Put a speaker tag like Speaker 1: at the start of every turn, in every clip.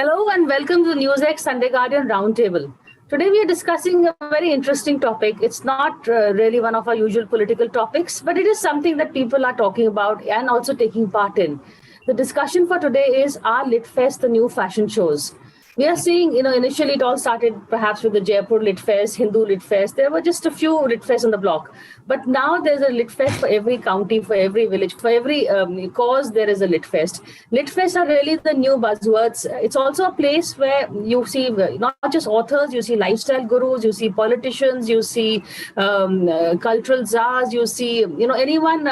Speaker 1: Hello and welcome to the NewsX Sunday Guardian Roundtable. Today we are discussing a very interesting topic. It's not really one of our usual political topics, but it is something that people are talking about and also taking part in. The discussion for today is, are Lit Fest the new fashion shows? We are seeing, initially it all started perhaps with the Jaipur Lit Fest, Hindu Lit Fest. There were just a few Lit Fests on the block. But now there's a Lit Fest for every county, for every village, for every cause, there is a Lit Fest. Lit Fests are really the new buzzwords. It's also a place where you see not just authors, you see lifestyle gurus, you see politicians, you see cultural czars, you see, anyone,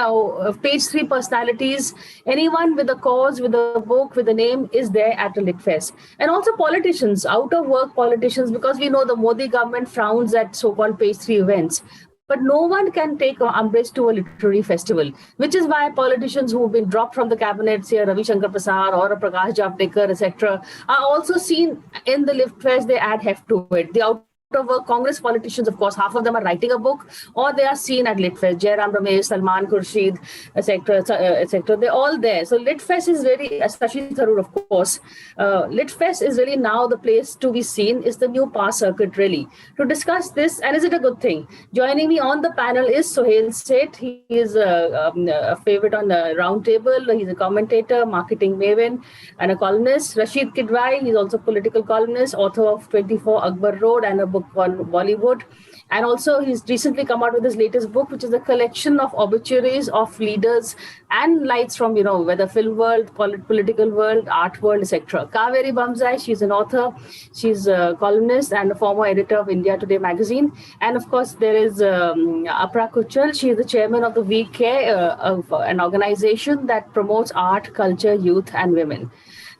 Speaker 1: page three personalities, anyone with a cause, with a book, with a name is there at a Lit Fest. And also politicians, out of work politicians, because we know the Modi government frowns at so-called page three events. But no one can take umbrage to a literary festival, which is why politicians who've been dropped from the cabinet, say Ravi Shankar Prasad or a Prakash Javadekar, etc., are also seen in the Lit Fest. They add heft to it. The out of work Congress politicians, of course, half of them are writing a book or they are seen at Lit Fest. Jairam Ramesh, Salman Khurshid, etc., etc. They're all there. So Lit Fest is really, especially Tharoor, of course. Lit Fest is really now the place to be seen. Is the new power circuit really? To discuss this, and is it a good thing? Joining me on the panel is Sohail Seth. He is a favorite on the Roundtable. He's a commentator, marketing maven, and a columnist. Rashid Kidwai, he's also a political columnist, author of 24 Akbar Road and a book on Bollywood. And also he's recently come out with his latest book, which is a collection of obituaries of leaders and lights from, whether film world, political world, art world, etc. Kaveri Bamzai, she's an author, she's a columnist and a former editor of India Today magazine. And of course, there is Apra Kuchal. She is the chairman of the VK, of an organization that promotes art, culture, youth, and women.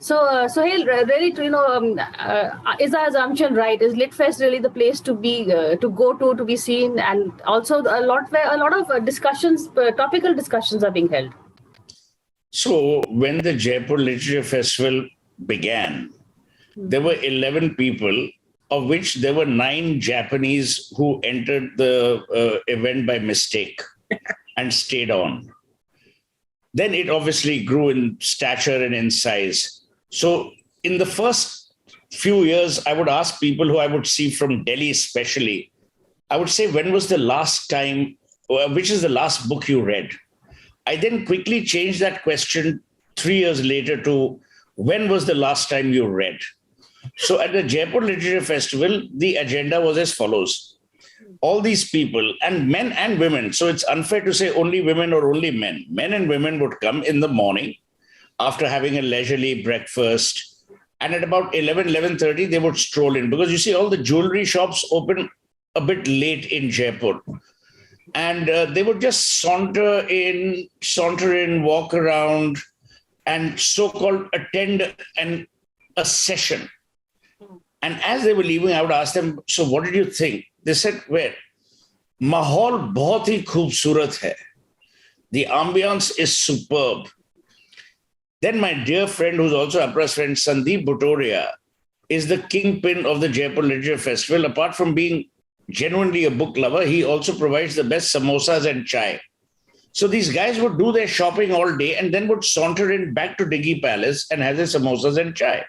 Speaker 1: So, Sohail, really, is our assumption right? Is Lit Fest really the place to be, to go to be seen, and also a lot of discussions, topical discussions are being held?
Speaker 2: So, when the Jaipur Literature Festival began, there were 11 people, of which there were 9 Japanese who entered the event by mistake and stayed on. Then it obviously grew in stature and in size. So in the first few years, I would ask people who I would see from Delhi especially, I would say, when was the last time, which is the last book you read? I then quickly changed that question 3 years later to, when was the last time you read? So at the Jaipur Literature Festival, the agenda was as follows. All these people, and men and women, so it's unfair to say only women or only men. Men and women would come in the morning after having a leisurely breakfast. And at about 11:30, they would stroll in, because you see all the jewelry shops open a bit late in Jaipur. And they would just saunter in, walk around, and so-called attend a session. And as they were leaving, I would ask them, so what did you think? They said, well, Mahol bahut hi khoobsurat hai. The ambience is superb. Then my dear friend, who's also Apra's friend, Sandeep Bhutoria, is the kingpin of the Jaipur Literature Festival. Apart from being genuinely a book lover, he also provides the best samosas and chai. So these guys would do their shopping all day and then would saunter in back to Diggi Palace and have their samosas and chai.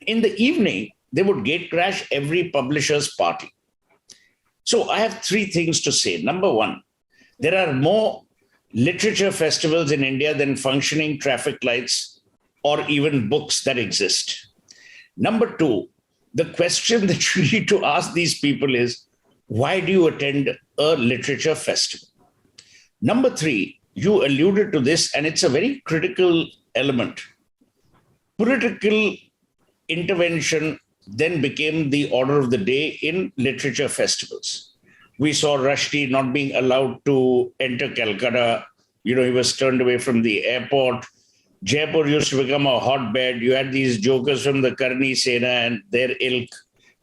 Speaker 2: In the evening, they would gate crash every publisher's party. So I have 3 things to say. Number 1, there are more literature festivals in India than functioning traffic lights or even books that exist. Number 2, the question that you need to ask these people is, why do you attend a literature festival? Number 3, you alluded to this, and it's a very critical element. Political intervention then became the order of the day in literature festivals. We saw Rushdie not being allowed to enter Calcutta. He was turned away from the airport. Jaipur used to become a hotbed. You had these jokers from the Karni Sena and their ilk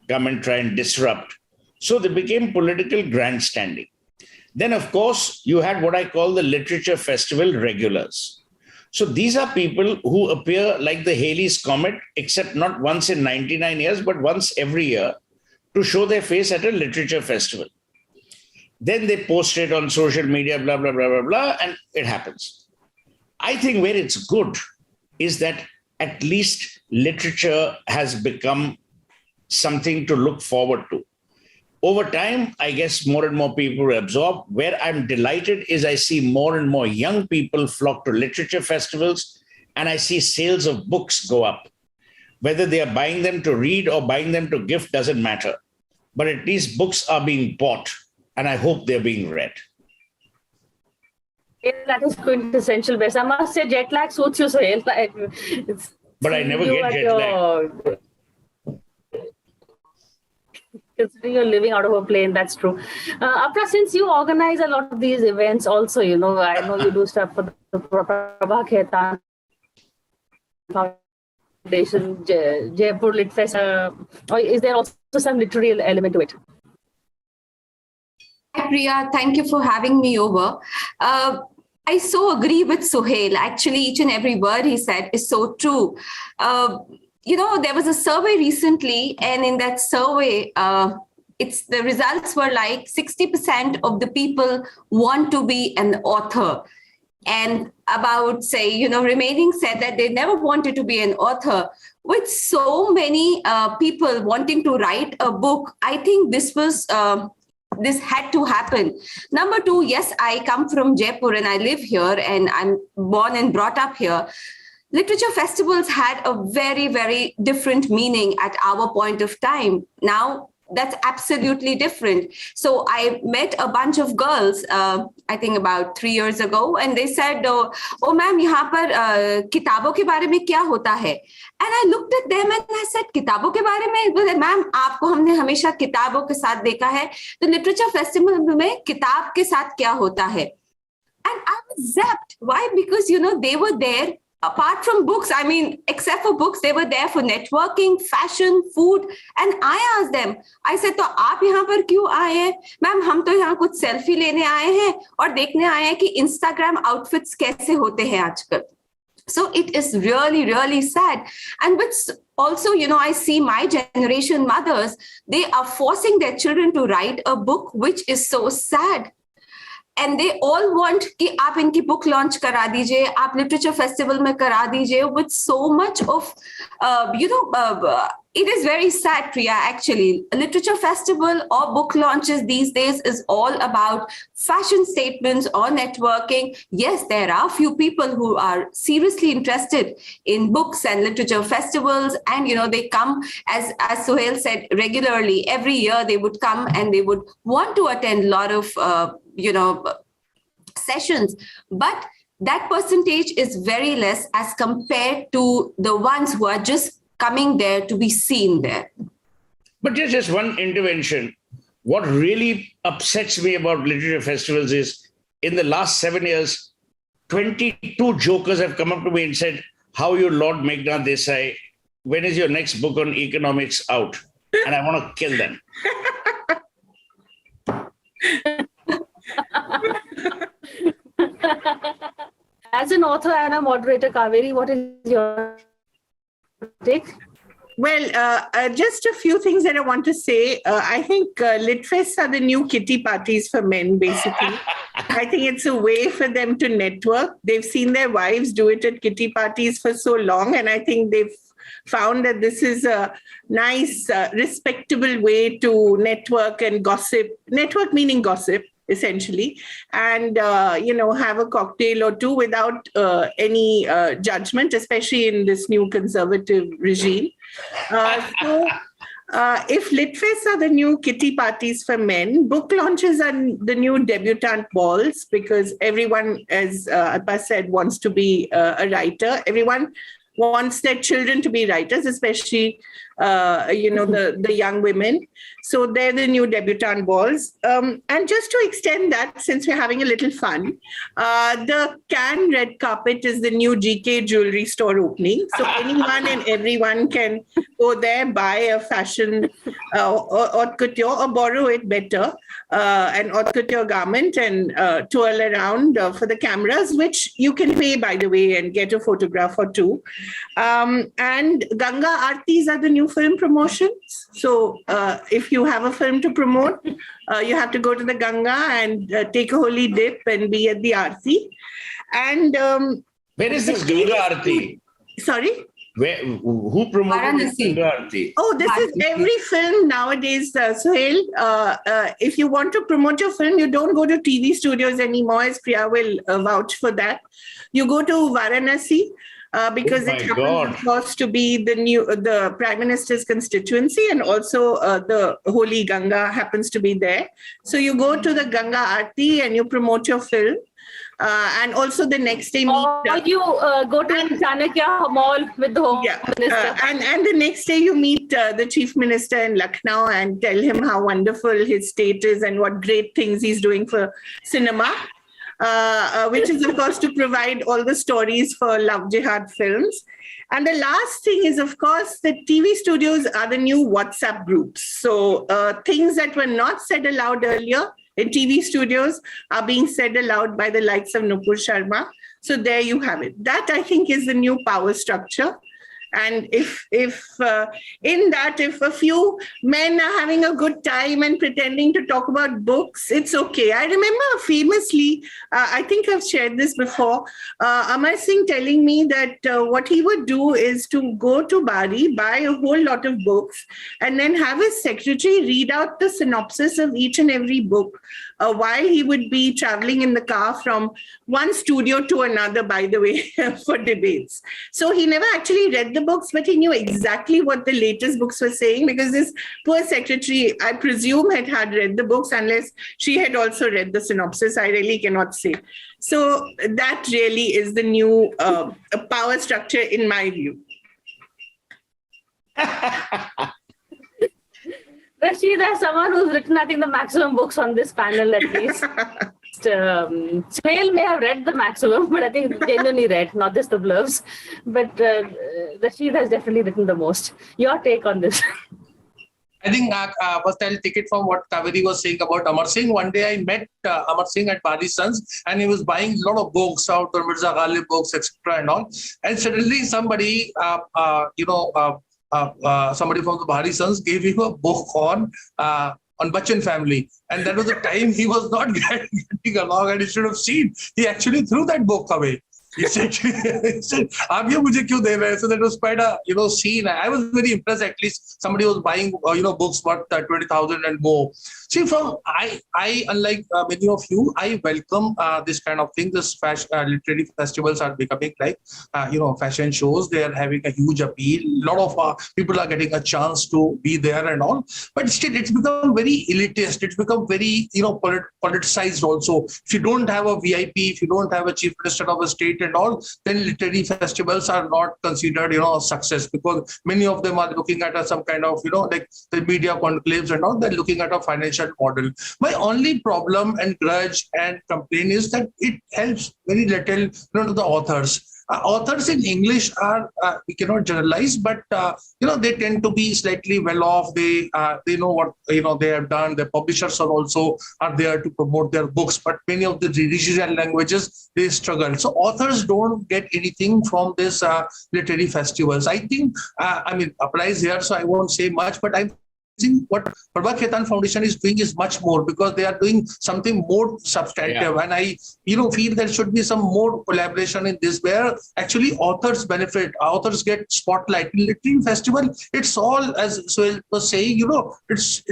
Speaker 2: come and try and disrupt. So they became political grandstanding. Then, of course, you had what I call the literature festival regulars. So these are people who appear like the Halley's Comet, except not once in 99 years, but once every year, to show their face at a literature festival. Then they post it on social media, blah, blah, blah, blah, blah, and it happens. I think where it's good is that at least literature has become something to look forward to. Over time, I guess more and more people absorb. Where I'm delighted is I see more and more young people flock to literature festivals, and I see sales of books go up. Whether they are buying them to read or buying them to gift doesn't matter. But at least books are being bought, and I hope they're being read.
Speaker 1: Yeah, that is quintessential best. I must say, jet lag suits you, Sohail.
Speaker 2: But I never get jet lag.
Speaker 1: Considering you're living out of a plane, that's true. Apra, since you organize a lot of these events also, I know you do stuff for the Prabha Khaitan Foundation, Jaipur Lit Fest. Or is there also some literary element to it?
Speaker 3: Hi, Priya. Thank you for having me over. I so agree with Sohail. Actually, each and every word he said is so true. There was a survey recently, and in that survey, the results were like 60% of the people want to be an author. And about, remaining said that they never wanted to be an author. With so many people wanting to write a book, I think this had to happen. Number two, yes, I come from Jaipur and I live here and I'm born and brought up here. Literature festivals had a very, very different meaning at our point of time. Now, that's absolutely different. So I met a bunch of girls, I think about 3 years ago, and they said, oh ma'am, यहाँ पर किताबों के बारे में क्या होता है? And I looked at them and I said, किताबों के बारे में? Ma'am, आपको हमने हमेशा किताबों के साथ देखा है. तो लिटरेचर फेस्टिवल में किताब के साथ क्या होता है? And I was zapped. Why? Because, they were there. Apart from books, except for books, they were there for networking, fashion, food. And I asked them, I said, तो आप यहाँ पर क्यों आए हैं? मैम, हम तो यहाँ कुछ सेल्फी लेने आए हैं और देखने आए हैं कि Instagram outfits कैसे होते हैं आजकल. So it is really, really sad. And but also, I see my generation mothers, they are forcing their children to write a book, which is so sad. And they all want कि आप इनकी book launch करा दीजिए, आप literature festival में करा दीजिए, with so much of, it is very sad, Priya, actually. A literature festival or book launches these days is all about fashion statements or networking. Yes, there are few people who are seriously interested in books and literature festivals. And, they come, as Sohail said, regularly. Every year they would come and they would want to attend a lot of, sessions, but that percentage is very less as compared to the ones who are just coming there to be seen there.
Speaker 2: But just one intervention. What really upsets me about literature festivals is in the last 7 years, 22 jokers have come up to me and said, how you Lord Meghna Desai, when is your next book on economics out? And I want to kill them.
Speaker 1: As an author and a moderator, Kaveri, what is your take?
Speaker 4: Well, just a few things that I want to say. I think Litfests are the new kitty parties for men, basically. I think it's a way for them to network. They've seen their wives do it at kitty parties for so long, and I think they've found that this is a nice, respectable way to network and gossip. Network meaning gossip, essentially, and, have a cocktail or two without any judgment, especially in this new conservative regime. If Litfests are the new kitty parties for men, book launches are the new debutante balls, because everyone, as Alpa said, wants to be a writer. Everyone wants their children to be writers, especially, the young women. So they're the new debutante balls. And just to extend that, since we're having a little fun, the Cannes red carpet is the new GK jewelry store opening. So anyone and everyone can go there, buy a fashion haute couture, or borrow it better, an haute couture garment, and twirl around for the cameras, which you can pay, by the way, and get a photograph or two. And Ganga Aartis are the new film promotions. So if you have a film to promote, you have to go to the Ganga and take a holy dip and be at the Aarti. And
Speaker 2: where is this Ganga Aarti?
Speaker 4: Sorry?
Speaker 2: Who promoted
Speaker 3: Varanasi.
Speaker 2: Ganga Aarti?
Speaker 4: Oh, this is every film nowadays, Sohail. If you want to promote your film, you don't go to TV studios anymore, as Priya will vouch for that. You go to Varanasi because
Speaker 2: Oh
Speaker 4: it
Speaker 2: my
Speaker 4: happens,
Speaker 2: God.
Speaker 4: of course, to be the Prime Minister's constituency, and also the Holy Ganga happens to be there. So you go to the Ganga Aarti and you promote your film. And also the next day meet.
Speaker 1: Or you go to Chanakya Mall with the Home Minister.
Speaker 4: And the next day you meet the Chief Minister in Lucknow and tell him how wonderful his state is and what great things he's doing for cinema, which is, of course, to provide all the stories for Love Jihad films. And the last thing is, of course, the TV studios are the new WhatsApp groups. So things that were not said aloud earlier in TV studios are being said aloud by the likes of Nupur Sharma. So there you have it. That, I think, is the new power structure. And if in that, if a few men are having a good time and pretending to talk about books, it's okay. I remember famously, I think I've shared this before, Amar Singh telling me that what he would do is to go to Bari, buy a whole lot of books, and then have his secretary read out the synopsis of each and every book while he would be traveling in the car from one studio to another, by the way, for debates. So he never actually read the books, but he knew exactly what the latest books were saying, because this poor secretary, I presume, had read the books, unless she had also read the synopsis. I really cannot say. So that really is the new power structure, in my view.
Speaker 1: Rashid, as someone who's written, I think, the maximum books on this panel, at least. Suhail may have read the maximum, but I think genuinely read, not just the blurbs. But Rashid has definitely written the most. Your take on this?
Speaker 5: I think first I'll take it from what Kaveri was saying about Amar Singh. One day I met Amar Singh at Bari Sons, and he was buying a lot of books out, the Mirza Ghalib books, etc. and all. And suddenly somebody, somebody from the Bari Sons gave him a book on Bachchan family. And that was the time he was not getting along, and he should have seen. He actually threw that book away. He said, "Aap ye mujhe kyun de rahe hain?" So that was quite a scene. I was very impressed. At least somebody was buying books worth 20,000 and more. See, I unlike many of you, I welcome this kind of thing. This literary festivals are becoming like fashion shows. They are having a huge appeal. A lot of people are getting a chance to be there and all. But still, it's become very elitist. It's become very politicized also. If you don't have a VIP, if you don't have a chief minister of a state and all, then literary festivals are not considered a success, because many of them are looking at some kind of like the media conclaves and all. They're looking at a financial model. My only problem and grudge and complaint is that it helps very little to the authors. Authors in English are, we cannot generalize, but they tend to be slightly well off. They know what they have done. The publishers are there to promote their books, but many of the regional languages, they struggle. So authors don't get anything from this literary festivals. I think, applies here, so I won't say much, but I think what Prabha Khetan Foundation is doing is much more, because they are doing something more substantive. Yeah. And I, feel there should be some more collaboration in this, where actually authors benefit, authors get spotlight. In literary festival, it's all, as Suhail was saying, it's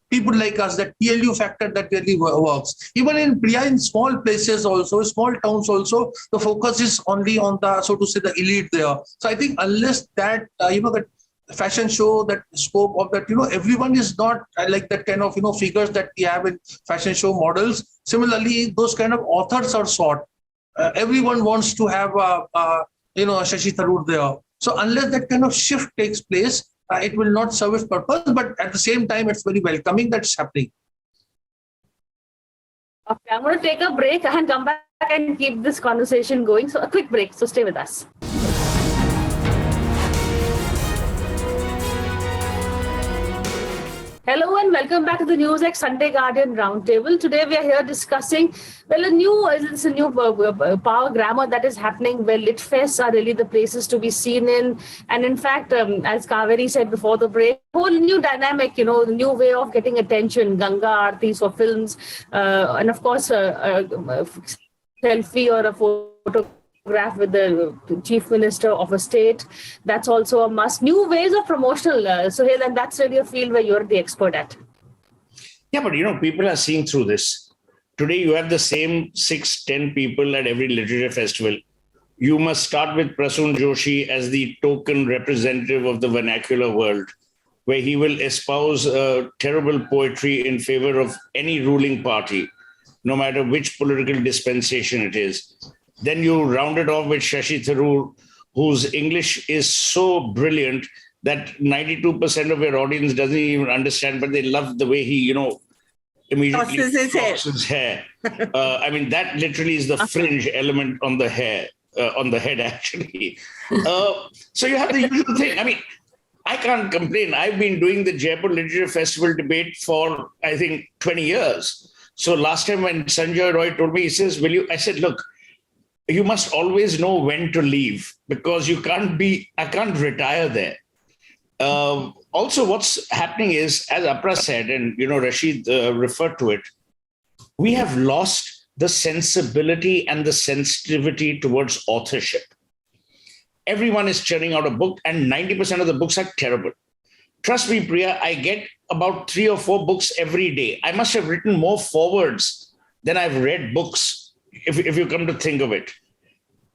Speaker 5: people like us, that PLU factor that really works. Even in Priya, in small places also, small towns also, the focus is only on the, so to say, the elite there. So I think unless that, that fashion show, that scope of that, everyone is not like that kind of, figures that we have in fashion show models. Similarly, those kind of authors are sought. Everyone wants to have, Shashi Tharoor there. So unless that kind of shift takes place, it will not serve its purpose. But at the same time, it's very welcoming that's happening.
Speaker 1: Okay, I'm going to take a break and come back and keep this conversation going. So a quick break. So stay with us. Hello and welcome back to the NewsX Sunday Guardian Roundtable. Today we are here discussing, a new power grammar that is happening, where lit fests are really the places to be seen in. And in fact, as Kaveri said before the break, whole new dynamic, the new way of getting attention, Ganga Aartis for films, and of course, selfie or a photograph photograph with the chief minister of a state. That's also a must. New ways of promotional, Sohail, and that's really a field where you're the expert at.
Speaker 2: Yeah, but people are seeing through this. Today, you have the same 6-10 people at every literature festival. You must start with Prasoon Joshi as the token representative of the vernacular world, where he will espouse terrible poetry in favor of any ruling party, no matter which political dispensation it is. Then you round it off with Shashi Tharoor, whose English is so brilliant that 92% of your audience doesn't even understand, but they love the way he, immediately tosses his hair. I mean, that literally is the fringe element on the hair, on the head, actually. So you have the usual thing. I mean, I can't complain. I've been doing the Jaipur Literature Festival debate for, I think, 20 years. So last time when Sanjay Roy told me, he says, will you? I said, look, you must always know when to leave because I can't retire there. Also, what's happening is, as Apra said, and Rashid referred to it, we have lost the sensibility and the sensitivity towards authorship. Everyone is churning out a book, and 90% of the books are terrible. Trust me, Priya, I get about 3 or 4 books every day. I must have written more forwards than I've read books, if you come to think of it.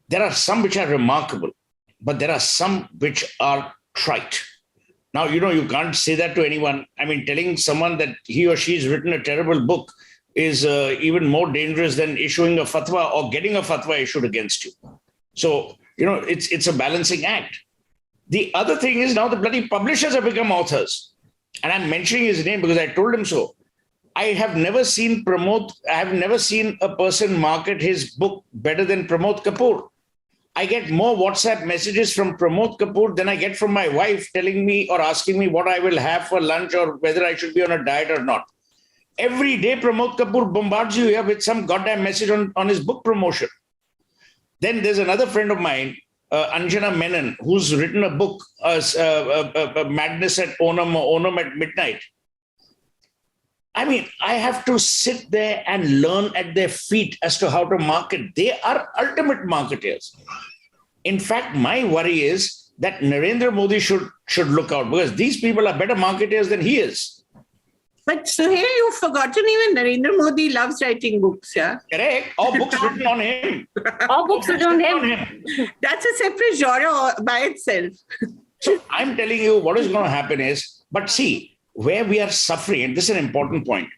Speaker 2: There are some which are remarkable, but there are some which are trite. Now, you can't say that to anyone. I mean, telling someone that he or she has written a terrible book is even more dangerous than issuing a fatwa or getting a fatwa issued against you. So, it's a balancing act. The other thing is now the bloody publishers have become authors. And I'm mentioning his name because I told him so. I have never seen a person market his book better than Pramod Kapoor. I get more WhatsApp messages from Pramod Kapoor than I get from my wife telling me or asking me what I will have for lunch or whether I should be on a diet or not. Every day, Pramod Kapoor bombards you here with some goddamn message on his book promotion. Then there's another friend of mine, Anjana Menon, who's written a book, Madness at Onam at Midnight. I mean, I have to sit there and learn at their feet as to how to market. They are ultimate marketers. In fact, my worry is that Narendra Modi should look out because these people are better marketers than he is.
Speaker 4: But Sohail, you've forgotten even Narendra Modi loves writing books, yeah?
Speaker 2: Correct. All books written on him.
Speaker 1: All books written on him.
Speaker 4: That's a separate genre by itself.
Speaker 2: So I'm telling you what is going to happen is, but see, where we are suffering, and this is an important point,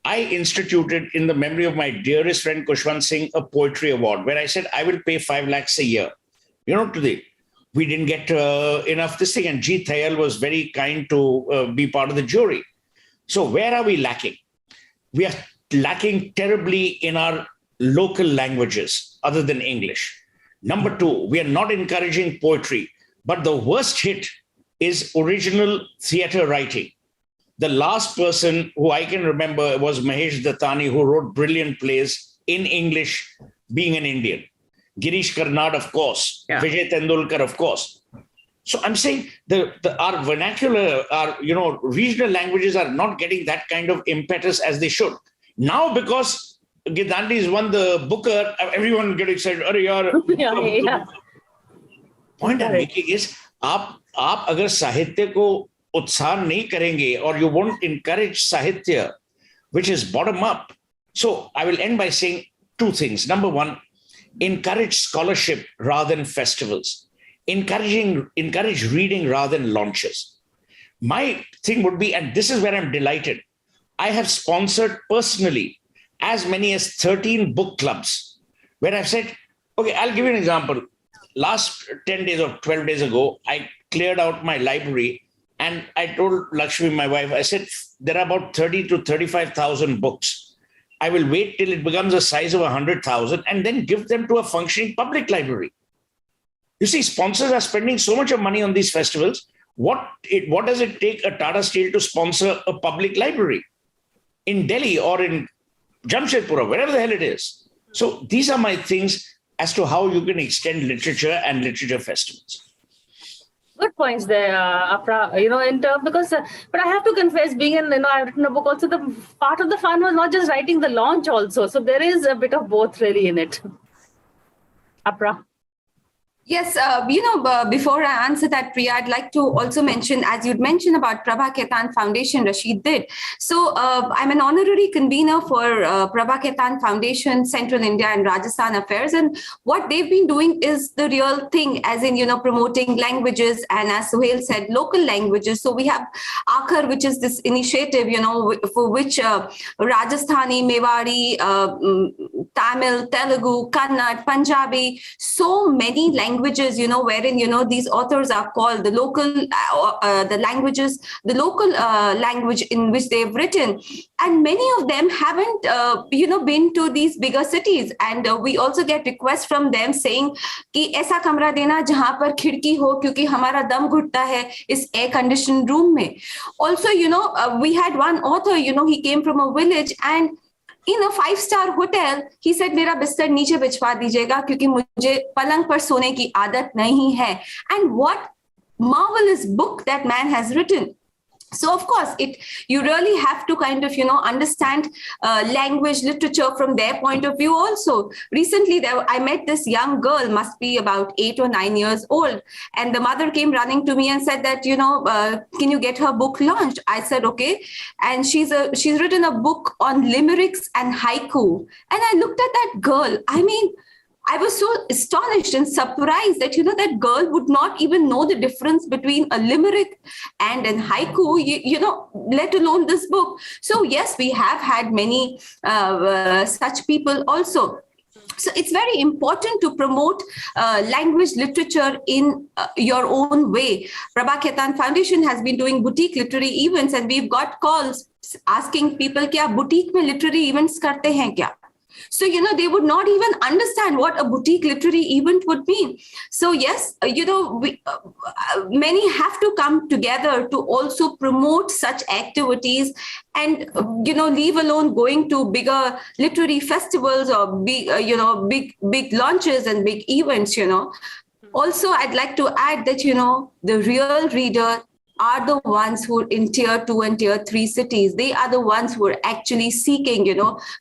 Speaker 2: I instituted in the memory of my dearest friend Kushwant Singh a poetry award where I said I will pay 5 lakhs a year. Today we didn't get enough this thing, and Jeet Thayal was very kind to be part of the jury. So where are we lacking? We are lacking terribly in our local languages other than English. Number 2, we are not encouraging poetry, but the worst hit is original theater writing. The last person who I can remember was Mahesh Dattani, who wrote brilliant plays in English, being an Indian. Girish Karnad, of course. Yeah. Vijay Tendulkar, of course. So I'm saying our vernacular, our regional languages are not getting that kind of impetus as they should. Now, because Gidandi has won the Booker, everyone get excited. Yeah. Point I'm making is, आप अगर साहित्य को उत्साह नहीं करेंगे or you won't encourage sahitya, which is bottom up. So I will end by saying 2 things. Number 1, encourage scholarship rather than festivals. Encourage reading rather than launches. My thing would be, and this is where I'm delighted, I have sponsored personally as many as 13 book clubs where I've said, okay, I'll give you an example. Last 10 days or 12 days ago, I cleared out my library and I told Lakshmi, my wife, I said, there are about 30 to 35,000 books. I will wait till it becomes the size of 100,000 and then give them to a functioning public library. You see, sponsors are spending so much of money on these festivals. What does it take a Tata Steel to sponsor a public library in Delhi or in Jamshedpur or wherever the hell it is? So these are my things as to how you can extend literature and literature festivals.
Speaker 1: Good points there, Apra. But I have to confess, being I've written a book also, the part of the fun was not just writing the launch also. So there is a bit of both really in it. Apra?
Speaker 3: Yes, before I answer that, Priya, I'd like to also mention, as you'd mentioned about Prabha Ketan Foundation, Rashid did. So I'm an honorary convener for Prabha Ketan Foundation, Central India and Rajasthan Affairs. And what they've been doing is the real thing, as in, promoting languages. And as Suhail said, local languages. So we have Akhar, which is this initiative, for which Rajasthani, Mewari, Tamil, Telugu, Kannada, Punjabi, so many languages, wherein, these authors are called the local, the languages, the local language in which they've written. And many of them haven't, been to these bigger cities. And we also get requests from them saying, कि ऐसा कमरा देना जहाँ पर खिड़की हो, क्योंकि हमारा दम घुटता है इस air conditioned room में. Also, we had one author, he came from a village, and in a 5-star hotel, he said, मेरा बिस्तर नीचे बिछवा दीजिएगा क्योंकि मुझे पलंग पर सोने की आदत नहीं है. And what marvelous book that man has written. So, of course, you really have to kind of, understand language, literature from their point of view also. Recently, I met this young girl, must be about 8 or 9 years old. And the mother came running to me and said that, can you get her book launched? I said, okay. And she's written a book on limericks and haiku. And I looked at that girl. I was so astonished and surprised that, that girl would not even know the difference between a limerick and an haiku, let alone this book. So, yes, we have had many such people also. So it's very important to promote language literature in your own way. Prabha Ketan Foundation has been doing boutique literary events, and we've got calls asking people, kya boutique mein literary events karte hain kya? So, they would not even understand what a boutique literary event would mean. So, yes, many have to come together to also promote such activities and, leave alone going to bigger literary festivals or big launches and big events, Also, I'd like to add that, the real reader are the ones who are in tier 2 and tier 3 cities. They are the ones who are actually seeking,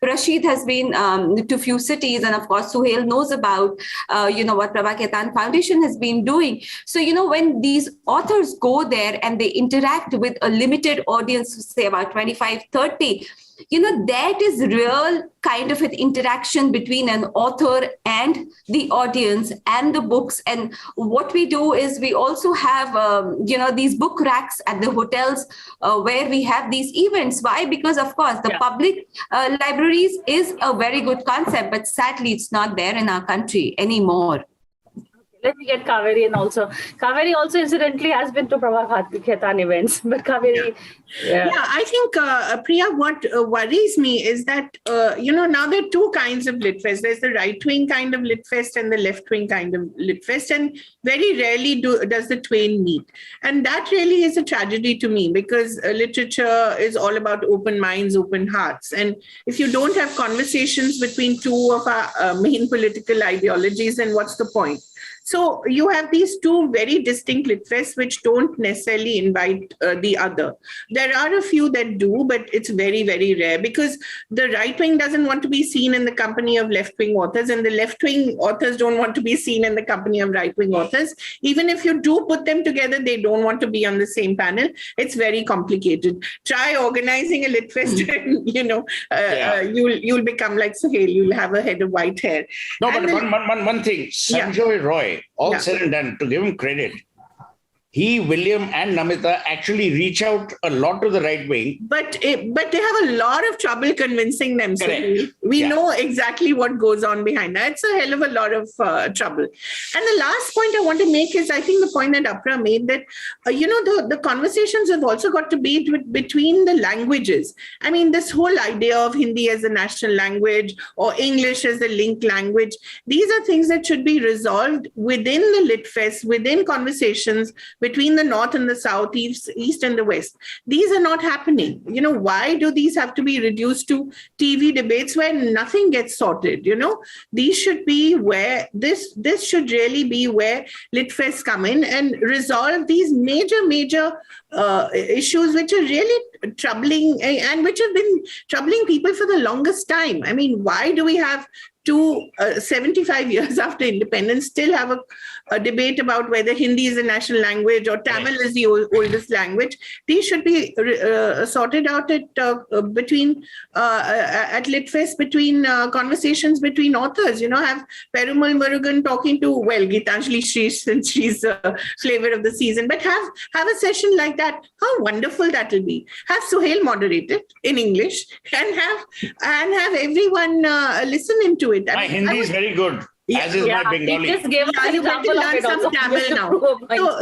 Speaker 3: Rashid has been to few cities, and of course, Suhail knows about, what Prabha Ketan Foundation has been doing. So, when these authors go there and they interact with a limited audience, say about 25, 30, that is real kind of an interaction between an author and the audience and the books. And what we do is we also have, these book racks at the hotels where we have these events. Why? Because, of course, the public libraries is a very good concept, but sadly, it's not there in our country anymore.
Speaker 1: Let me get Kaveri in also. Kaveri also incidentally has been to Prabha Ketan events, but Kaveri...
Speaker 4: Yeah, I think, Priya, what worries me is that, now there are two kinds of Litfest. There's the right-wing kind of Litfest and the left-wing kind of Litfest, and very rarely does the twain meet. And that really is a tragedy to me, because literature is all about open minds, open hearts. And if you don't have conversations between two of our main political ideologies, then what's the point? So you have these two very distinct Litfests which don't necessarily invite the other. There are a few that do, but it's very, very rare, because the right wing doesn't want to be seen in the company of left-wing authors, and the left-wing authors don't want to be seen in the company of right-wing authors. Even if you do put them together, they don't want to be on the same panel. It's very complicated. Try organizing a Litfest and, you'll become like Suhail. You'll have a head of white hair.
Speaker 2: No, and but one thing, Sanjoy Roy, all said and done, to give him credit, he, William and Namita actually reach out a lot to the right wing.
Speaker 4: But they have a lot of trouble convincing them. So we know exactly what goes on behind that. It's a hell of a lot of trouble. And the last point I want to make is, I think the point that Apra made, that, the conversations have also got to be between the languages. I mean, this whole idea of Hindi as a national language or English as the linked language, these are things that should be resolved within the Litfest, within conversations between the North and the South, East and the West. These are not happening. Why do these have to be reduced to TV debates where nothing gets sorted? These should be where, this should really be where Litfests come in and resolve these major issues which are really troubling and which have been troubling people for the longest time. I mean, why do we have 75 years after independence, still have a debate about whether Hindi is the national language or Tamil is the oldest language. These should be sorted out at LitFest, between conversations between authors. Have Perumal Murugan talking to, Geetanjali Shri, since she's flavor of the season, but have a session like that. How wonderful that will be. Have Suhail moderate it in English and have everyone listen into it.
Speaker 2: My Hindi is very good, as is my Bengali.
Speaker 1: He just gave us an
Speaker 4: You better
Speaker 1: example of
Speaker 4: learn
Speaker 1: it
Speaker 4: some
Speaker 1: also.
Speaker 4: Tamil now.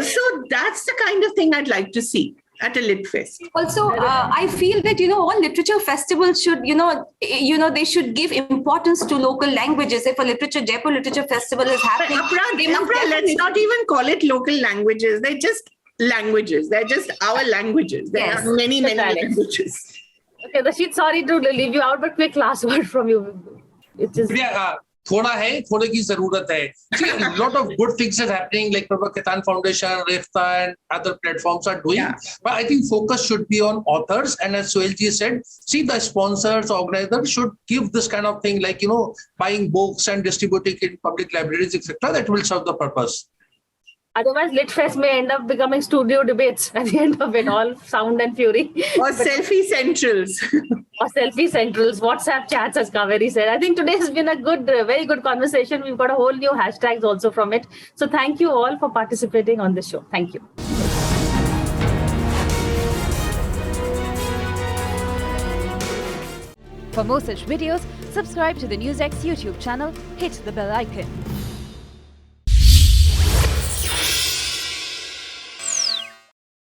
Speaker 4: So that's the kind of thing I'd like to see at a LitFest.
Speaker 3: Also, I feel that, all literature festivals should, they should give importance to local languages. If a Jaipur Literature Festival is happening,
Speaker 4: Let's not even call it local languages. They're just languages. They're just our languages. There are many languages.
Speaker 1: Okay, Rashid, sorry to leave you out, but quick last word from you. It is.
Speaker 5: थोड़े की जरूरत है. See, a lot of good things are happening, like Prabha Ketan Foundation, Refta, and other platforms are doing. Yeah. But I think focus should be on authors. And as Suhailji said, see, the sponsors, organizers should give this kind of thing, like, buying books and distributing it in public libraries, etc. That will serve the purpose.
Speaker 1: Otherwise, LitFest may end up becoming studio debates at the end of it, all sound and fury.
Speaker 4: Or selfie centrals.
Speaker 1: Or selfie centrals, WhatsApp chats, as Kaveri said. I think today has been a very good conversation. We've got a whole new hashtags also from it. So thank you all for participating on this show. Thank you.
Speaker 6: For more such videos, subscribe to the NewsX YouTube channel, hit the bell icon.